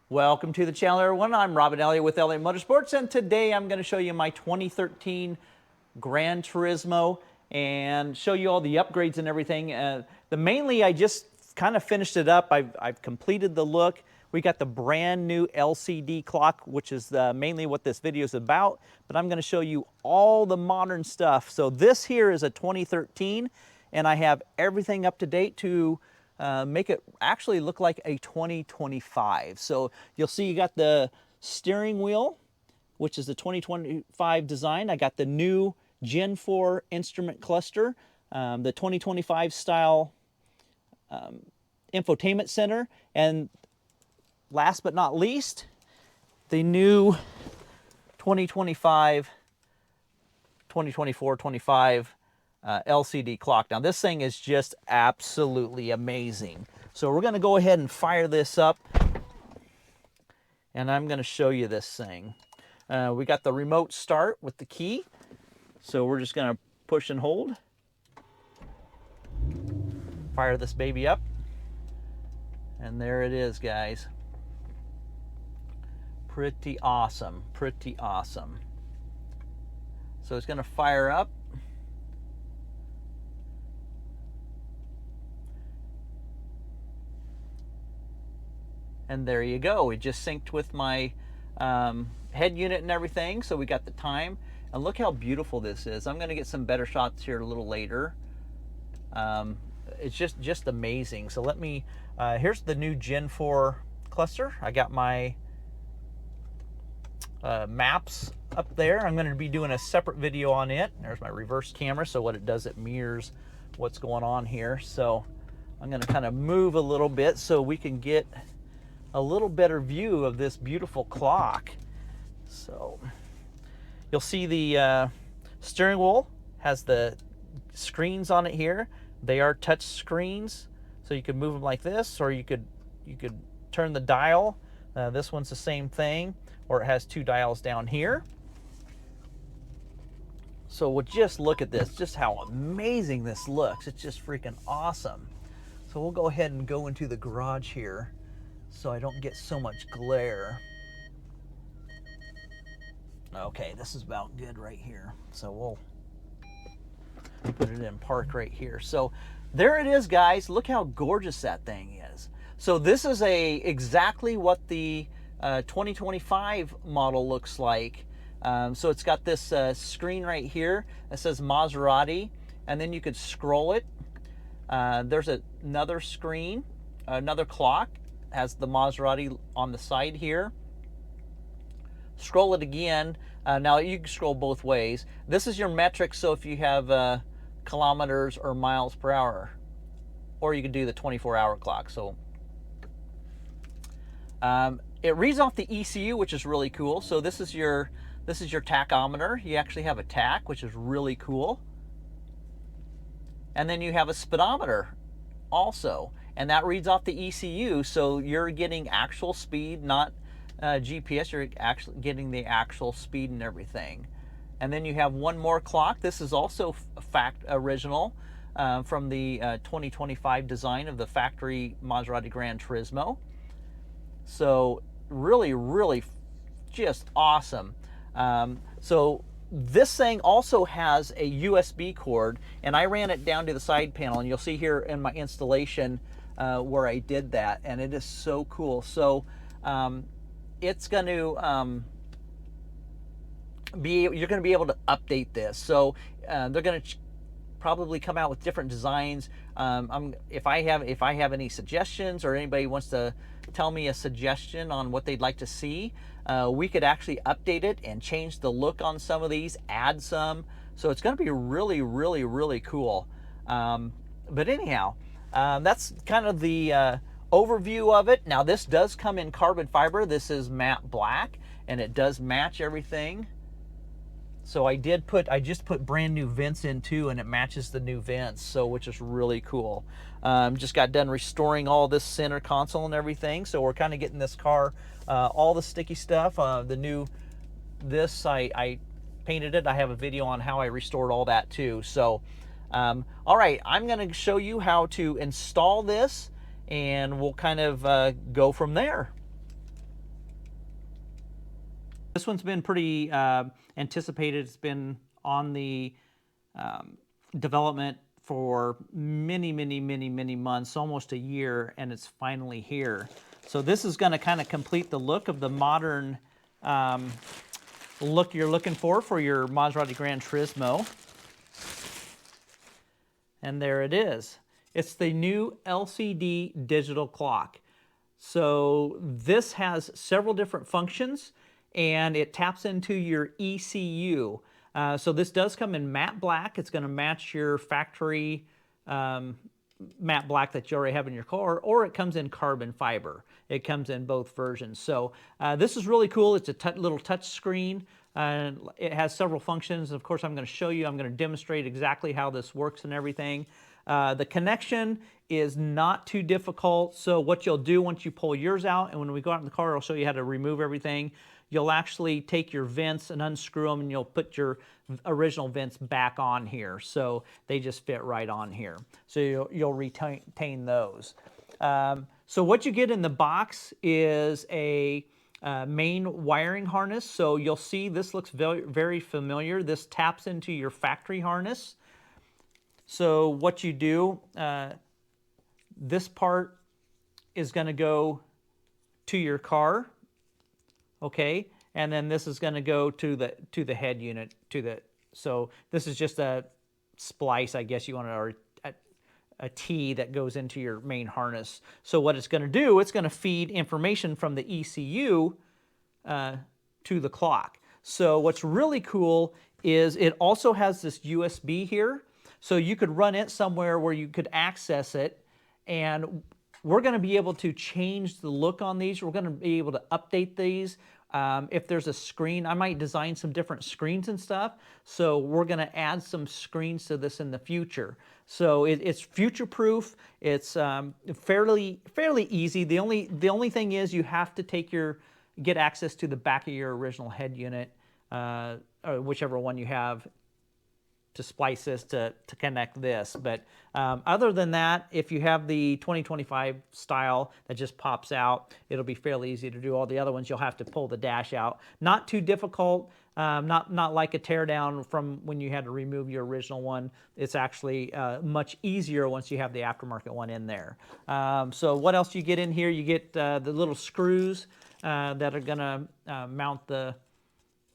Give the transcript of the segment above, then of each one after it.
Welcome to the channel, everyone. I'm Robin Elliott with Elliott Motorsports, and today I'm going to show you my 2013 Granturismo and show you all the upgrades and everything. Mainly, I just kind of finished it up. I've completed the look. We got the brand new LCD clock, which is mainly what this video is about, but I'm going to show you all the modern stuff. So this here is a 2013, and I have everything up to date to make it actually look like a 2025. So you'll see you got the steering wheel, which is the 2025 design. I got the new Gen 4 instrument cluster, the 2025 style infotainment center, and last but not least, the new 2025, 2024, 25 LCD clock. Now this thing is just absolutely amazing. So we're going to go ahead and fire this up, and I'm going to show you this thing. We got the remote start with the key, so we're just going to push and hold. Fire this baby up, and there it is, guys. Pretty awesome, pretty awesome. So it's going to fire up. And there you go. It just synced with my head unit and everything. So we got the time. And look how beautiful this is. I'm going to get some better shots here a little later. It's just amazing. So let me, here's the new Gen 4 cluster. I got my maps up there. I'm going to be doing a separate video on it. There's my reverse camera. So what it does, it mirrors what's going on here. So I'm going to kind of move a little bit so we can get a little better view of this beautiful clock. So you'll see the steering wheel has the screens on it here. They are touch screens, so you could move them like this, or you could turn the dial. This one's the same thing, or it has two dials down here. So we'll just look at this, just how amazing this looks. It's just freaking awesome. So we'll go ahead and go into the garage here, so I don't get so much glare. Okay, this is about good right here. So we'll put it in park right here. So there it is, guys. Look how gorgeous that thing is. So this is exactly what the 2025 model looks like. So it's got this screen right here that says Maserati, and then you could scroll it. There's another screen, another clock, has the Maserati on the side here. Scroll it again. Now you can scroll both ways. This is your metric, so if you have kilometers or miles per hour, or you could do the 24-hour clock. So it reads off the ECU, which is really cool. So this is your tachometer. You actually have a tach, which is really cool. And then you have a speedometer also, and that reads off the ECU, so you're getting actual speed, not GPS. You're actually getting the actual speed and everything. And then you have one more clock. This is also original from the 2025 design of the factory Maserati Granturismo. So really, really just awesome. So this thing also has a USB cord, and I ran it down to the side panel, and you'll see here in my installation where I did that, and it is so cool. So it's going to you're going to be able to update this. So they're going to probably come out with different designs. If I have any suggestions, or anybody wants to tell me a suggestion on what they'd like to see, we could actually update it and change the look on some of these, add some. So it's going to be really, really, really cool. But anyhow, that's kind of the overview of it. Now this does come in carbon fiber. This is matte black, and it does match everything. So I just put brand new vents in too, and it matches the new vents, so which is really cool. Just got done restoring all this center console and everything, so we're kind of getting this car all the sticky stuff. I painted it. I have a video on how I restored all that too. So all right, I'm going to show you how to install this, and we'll kind of go from there. This one's been pretty anticipated. It's been on the development for many months, almost a year, and it's finally here. So this is going to kind of complete the look of the modern look you're looking for your Maserati Granturismo. And there it is. It's the new LCD digital clock. So this has several different functions, and it taps into your ECU. So this does come in matte black. It's going to match your factory matte black that you already have in your car, or it comes in carbon fiber. It comes in both versions. So this is really cool. It's a little touch screen. It has several functions. Of course, I'm going to show you. I'm going to demonstrate exactly how this works and everything. The connection is not too difficult. So what you'll do once you pull yours out, and when we go out in the car, I'll show you how to remove everything. You'll actually take your vents and unscrew them, and you'll put your original vents back on here. So they just fit right on here. So you'll retain those. So what you get in the box is a main wiring harness. So you'll see this looks very familiar. This taps into your factory harness. So what you do, this part is going to go to your car, okay, and then this is going to go to the head unit, so this is just a splice, I guess you want to, or a T that goes into your main harness. So what it's going to do, it's going to feed information from the ECU to the clock. So what's really cool is it also has this USB here, so you could run it somewhere where you could access it, and we're going to be able to change the look on these. We're going to be able to update these. If there's a screen, I might design some different screens and stuff. So we're going to add some screens to this in the future. So it's future-proof. It's fairly easy. The only thing is you have to get access to the back of your original head unit, or whichever one you have, to splice this to connect this. But other than that, if you have the 2025 style that just pops out, it'll be fairly easy to do. All the other ones, you'll have to pull the dash out. Not too difficult, not like a teardown from when you had to remove your original one. It's actually much easier once you have the aftermarket one in there. So what else you get in here? You get the little screws that are gonna mount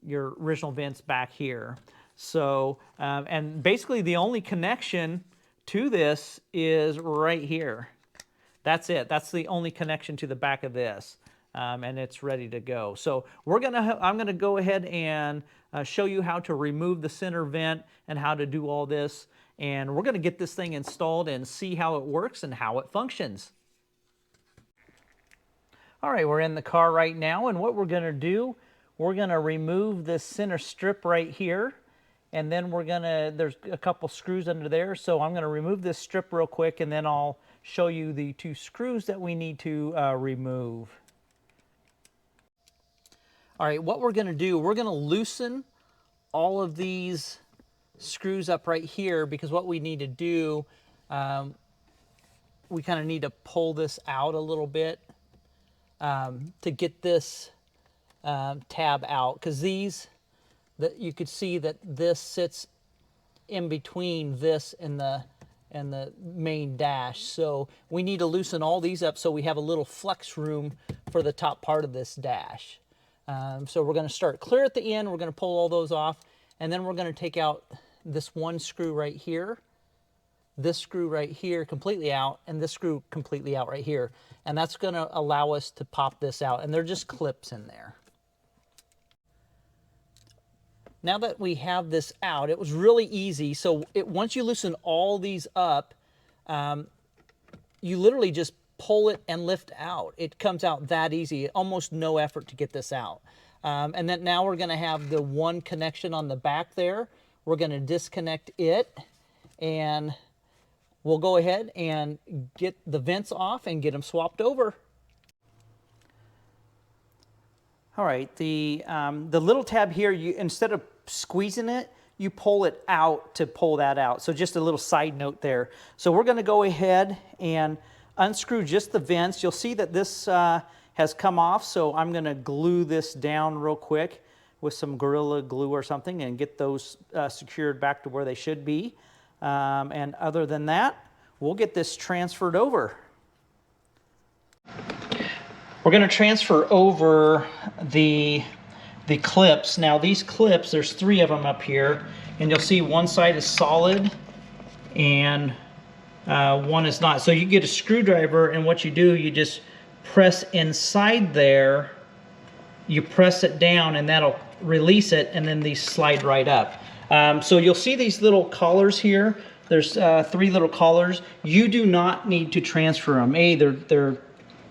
your original vents back here. So, and basically the only connection to this is right here. That's it. That's the only connection to the back of this, and it's ready to go. So I'm gonna go ahead and show you how to remove the center vent and how to do all this, and we're gonna get this thing installed and see how it works and how it functions. All right, we're in the car right now, and what we're gonna do, we're gonna remove this center strip right here. And then there's a couple screws under there, so I'm gonna remove this strip real quick, and then I'll show you the two screws that we need to remove. All right, what we're gonna do, we're gonna loosen all of these screws up right here, because what we need to do, we kind of need to pull this out a little bit to get this tab out, because that you could see that this sits in between this and the main dash. So we need to loosen all these up so we have a little flex room for the top part of this dash. So we're going to start clear at the end. We're going to pull all those off, and then we're going to take out this one screw right here, this screw right here completely out, and this screw completely out right here. And that's going to allow us to pop this out, and they're just clips in there. Now that we have this out, it was really easy. So once you loosen all these up, you literally just pull it and lift out. It comes out that easy, almost no effort to get this out. And then now we're gonna have the one connection on the back there. We're gonna disconnect it, and we'll go ahead and get the vents off and get them swapped over. All right, the little tab here, instead of squeezing it, you pull it out to pull that out. So just a little side note there. So we're going to go ahead and unscrew just the vents. You'll see that this has come off, so I'm going to glue this down real quick. with some Gorilla Glue or something and get those secured back to where they should be. And other than that, we'll get this transferred over. We're going to transfer over the clips. Now these clips, there's 3 of them up here, and you'll see one side is solid and one is not. So you get a screwdriver, and what you do, you just press inside there, you press it down, and that'll release it, and then these slide right up. So you'll see these little collars here. There's 3 little collars. You do not need to transfer them.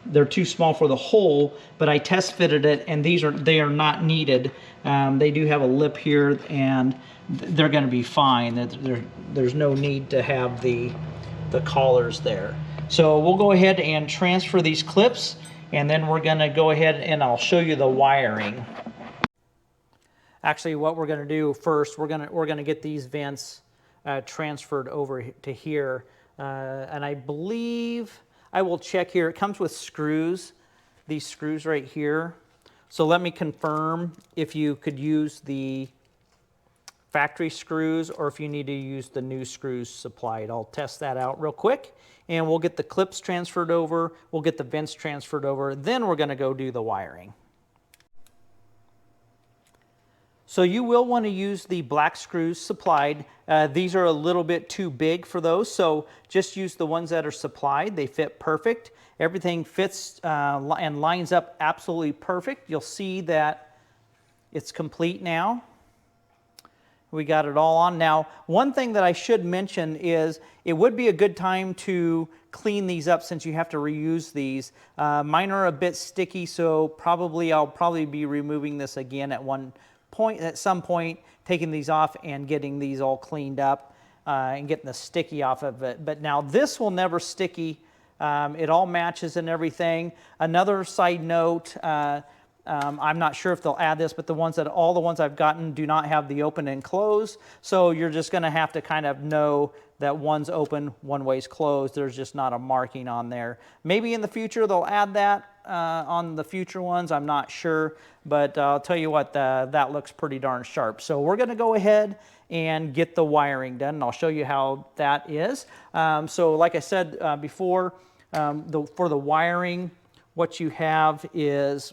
They're too small for the hole, but I test fitted it, and they are not needed. They do have a lip here, and they're going to be fine. There's no need to have the collars there. So we'll go ahead and transfer these clips, and then we're going to go ahead and I'll show you the wiring. Actually, what we're going to do first, we're going to get these vents transferred over to here, and I believe I will check here. It comes with screws, these screws right here. So let me confirm if you could use the factory screws or if you need to use the new screws supplied. I'll test that out real quick, and we'll get the clips transferred over, we'll get the vents transferred over, then we're going to go do the wiring. So you will want to use the black screws supplied. These are a little bit too big for those, so just use the ones that are supplied. They fit perfect. Everything fits and lines up absolutely perfect. You'll see that it's complete now. We got it all on. Now, one thing that I should mention is it would be a good time to clean these up since you have to reuse these. Mine are a bit sticky, so I'll probably be removing this again at some point, taking these off and getting these all cleaned up and getting the sticky off of it. But now this will never sticky. It all matches and everything. Another side note, I'm not sure if they'll add this, but all the ones I've gotten do not have the open and close. So you're just going to have to kind of know that one's open, one way's closed. There's just not a marking on there. Maybe in the future they'll add that on the future ones. I'm not sure, but I'll tell you what, that looks pretty darn sharp. So we're going to go ahead and get the wiring done, and I'll show you how that is. So like I said before, for the wiring, what you have is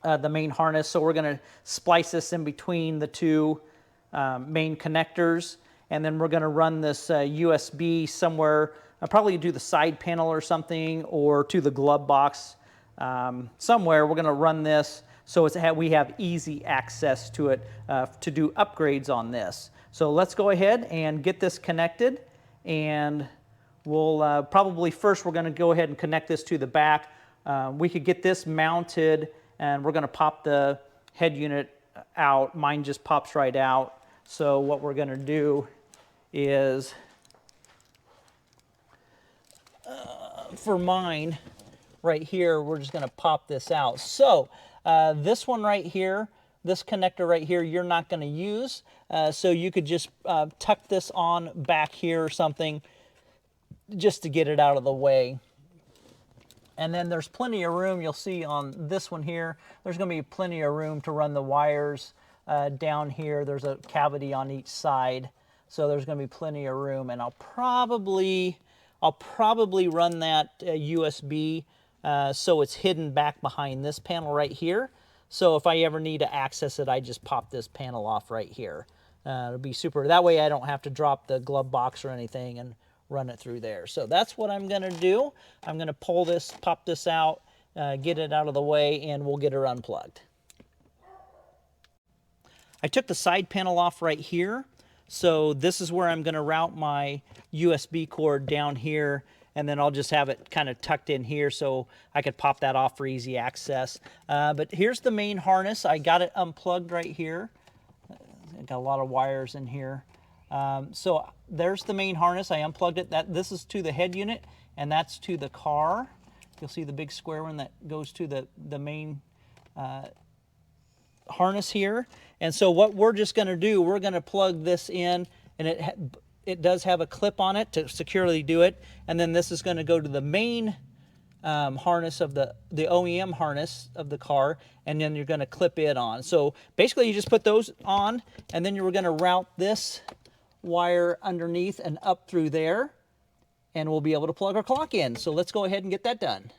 the main harness. So we're going to splice this in between the 2 main connectors, and then we're going to run this USB somewhere. I'll probably do the side panel or something, or to the glove box somewhere. We're going to run this so we have easy access to it to do upgrades on this. So let's go ahead and get this connected, and we'll probably first we're going to go ahead and connect this to the back. We could get this mounted, and we're going to pop the head unit out. Mine just pops right out. So what we're going to do is, for mine right here, we're just going to pop this out. So this one right here, this connector right here, you're not going to use. So you could just tuck this on back here or something just to get it out of the way. And then there's plenty of room. You'll see on this one here, there's going to be plenty of room to run the wires down here. There's a cavity on each side, so there's going to be plenty of room. And I'll probably run that USB so it's hidden back behind this panel right here. So if I ever need to access it, I just pop this panel off right here. It'll be super. That way I don't have to drop the glove box or anything and run it through there. So that's what I'm going to do. I'm going to pop this out, get it out of the way, and we'll get her unplugged. I took the side panel off right here. So this is where I'm going to route my USB cord down here, and then I'll just have it kind of tucked in here so I could pop that off for easy access. But here's the main harness. I got it unplugged right here. I got a lot of wires in here. So there's the main harness. I unplugged it. This is to the head unit, and that's to the car. You'll see the big square one that goes to the main harness here. And so what we're just going to do, we're going to plug this in, and it does have a clip on it to securely do it. And then this is going to go to the main harness of the OEM harness of the car, and then you're going to clip it on. So basically you just put those on, and then you're going to route this wire underneath and up through there, and we'll be able to plug our clock in. So let's go ahead and get that done.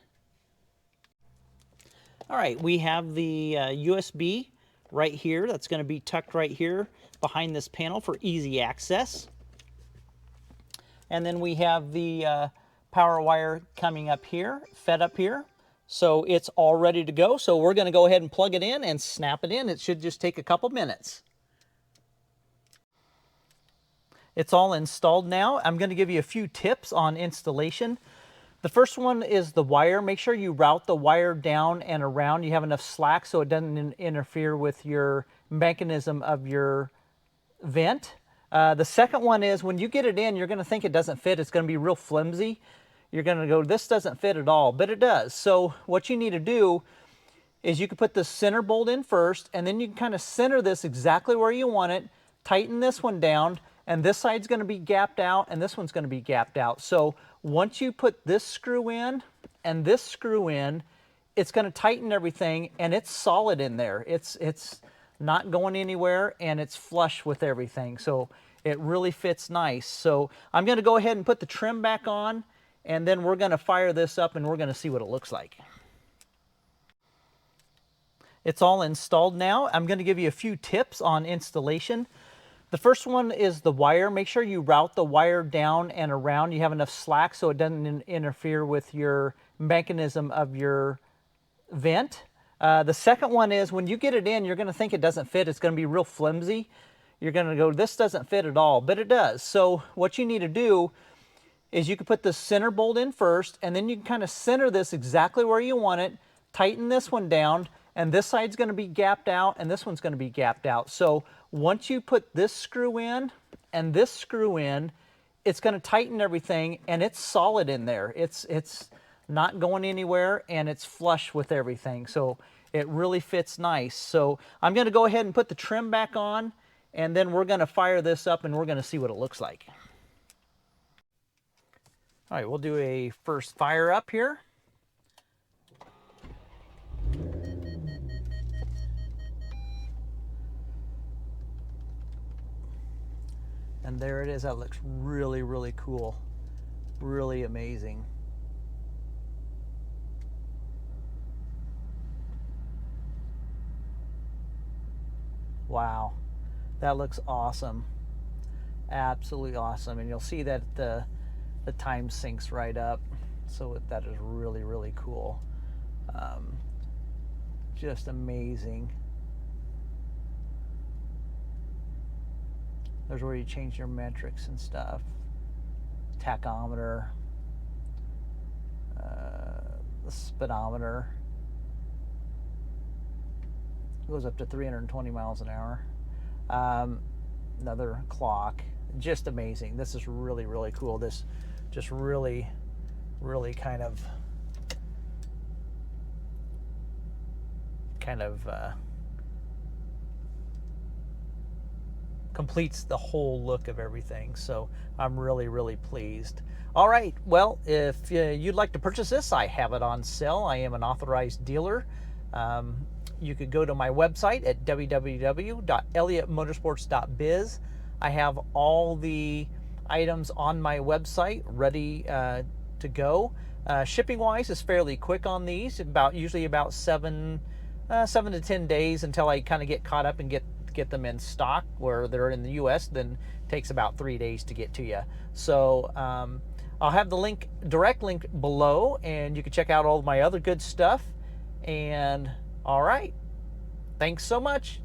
All right, we have the USB right here. That's going to be tucked right here behind this panel for easy access. And then we have the power wire coming up here, fed up here. So it's all ready to go. So we're going to go ahead and plug it in and snap it in. It should just take a couple minutes. It's all installed now. I'm going to give you a few tips on installation. The first one is the wire. Make sure you route the wire down and around. You have enough slack so it doesn't interfere with your mechanism of your vent. The second one is when you get it in, you're going to think it doesn't fit. It's going to be real flimsy. You're going to go, this doesn't fit at all, but it does. So what you need to do is you can put the center bolt in first, and then you can kind of center this exactly where you want it, tighten this one down, and this side's going to be gapped out, and this one's going to be gapped out. So once you put this screw in and this screw in, it's going to tighten everything, and it's solid in there. It's not going anywhere, and it's flush with everything. So it really fits nice. So I'm going to go ahead and put the trim back on, and then we're going to fire this up, and we're going to see what it looks like. It's all installed now. I'm going to give you a few tips on installation. The first one is the wire. Make sure you route the wire down and around. You have enough slack so it doesn't interfere with your mechanism of your vent. The second one is when you get it in, you're going to think it doesn't fit. It's going to be real flimsy. You're going to go, this doesn't fit at all, but it does. So what you need to do is you can put the center bolt in first, and then you can kind of center this exactly where you want it, tighten this one down, and this side's going to be gapped out, and this one's going to be gapped out. So once you put this screw in and this screw in, it's going to tighten everything, and it's solid in there. It's not going anywhere, and it's flush with everything. So it really fits nice. So I'm going to go ahead and put the trim back on, and then we're going to fire this up, and we're going to see what it looks like. All right, we'll do a first fire up here. And there it is. That looks really, really cool. Really amazing. Wow, that looks awesome. Absolutely awesome. And you'll see that the time syncs right up. So that is really, really cool. Just amazing. There's where you change your metrics and stuff. Tachometer, the speedometer. Goes up to 320 miles an hour. Another clock. Just amazing. This is really, really cool. This just really, really kind of completes the whole look of everything. So I'm really, really pleased. All right, well, if you'd like to purchase this, I have it on sale. I am an authorized dealer. You could go to my website at www.elliottmotorsports.biz. I have all the items on my website ready to go. Shipping wise is fairly quick on these, usually about 7 to 10 days until I kind of get caught up and get them in stock. Where they're in the US, then it takes about 3 days to get to you. So I'll have the direct link below, and you can check out all of my other good stuff. And all right, thanks so much.